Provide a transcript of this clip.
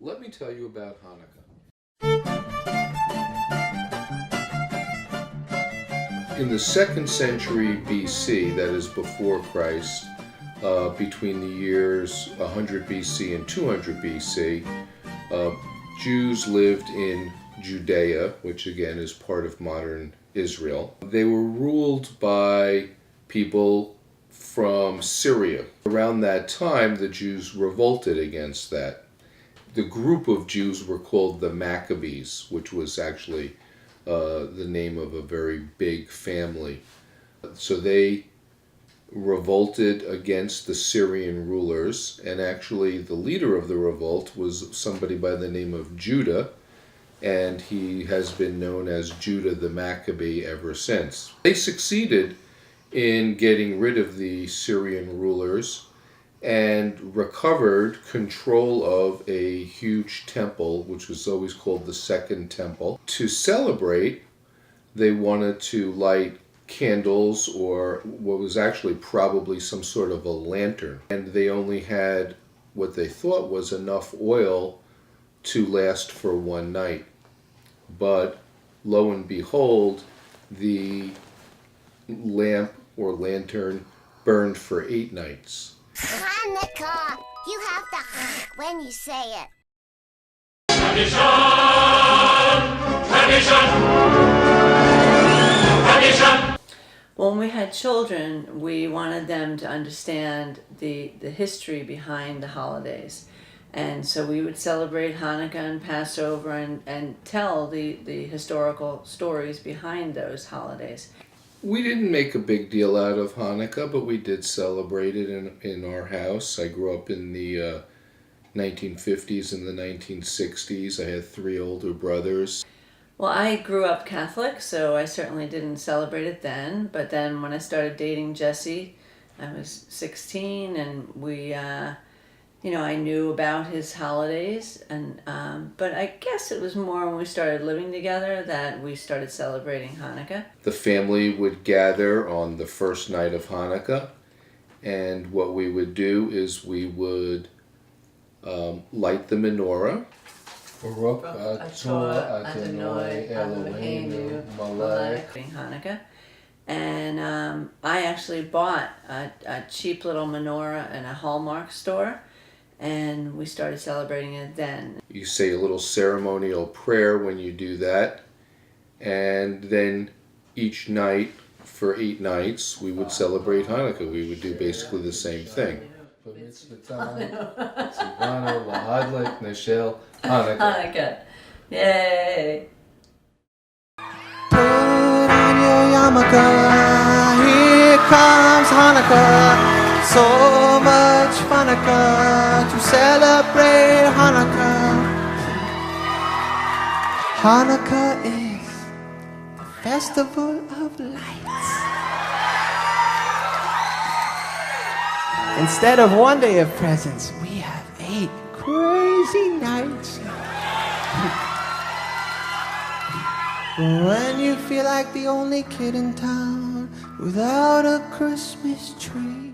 Let me tell you about Hanukkah. In the 2nd century BC, that is before Christ, between the years 100 BC and 200 BC, Jews lived in Judea, which again is part of modern Israel. They were ruled by people from Syria. Around that time, the Jews revolted against that. The group of Jews were called the Maccabees, which was actually the name of a very big family. So they revolted against the Syrian rulers, and actually the leader of the revolt was somebody by the name of Judah, and he has been known as Judah the Maccabee ever since. They succeeded in getting rid of the Syrian rulers and recovered control of a huge temple, which was always called the Second Temple. To celebrate, they wanted to light candles, or what was actually probably some sort of a lantern. And they only had what they thought was enough oil to last for one night. But lo and behold, the lamp or lantern burned for 8 nights. Hannukah! You have to when you say it. Tradition! Tradition! Tradition! When we had children, we wanted them to understand the history behind the holidays. And so we would celebrate Hanukkah and Passover and tell the historical stories behind those holidays. We didn't make a big deal out of Hanukkah, but we did celebrate it in our house. I grew up in the 1950s and the 1960s. I had 3 older brothers. Well, I grew up Catholic, so I certainly didn't celebrate it then. But then when I started dating Jesse, I was 16, and we, I knew about his holidays. And but I guess it was more when we started living together that we started celebrating Hanukkah. The family would gather on the first night of Hanukkah, and what we would do is we would light the menorah. Baruch atah Adonai Eloheinu melech Hanukkah. And I actually bought a cheap little menorah in a Hallmark store, and we started celebrating it then. You say a little ceremonial prayer when you do that, and then each night for 8 nights we would celebrate Hanukkah. We would do basically the same thing. Hanukkah. Yay! Put on your yarmulke, here comes Hanukkah. So much Hanukkah to celebrate Hanukkah. Hanukkah is the festival of lights. Instead of one day of presents, we have 8 crazy nights. When you feel like the only kid in town without a Christmas tree.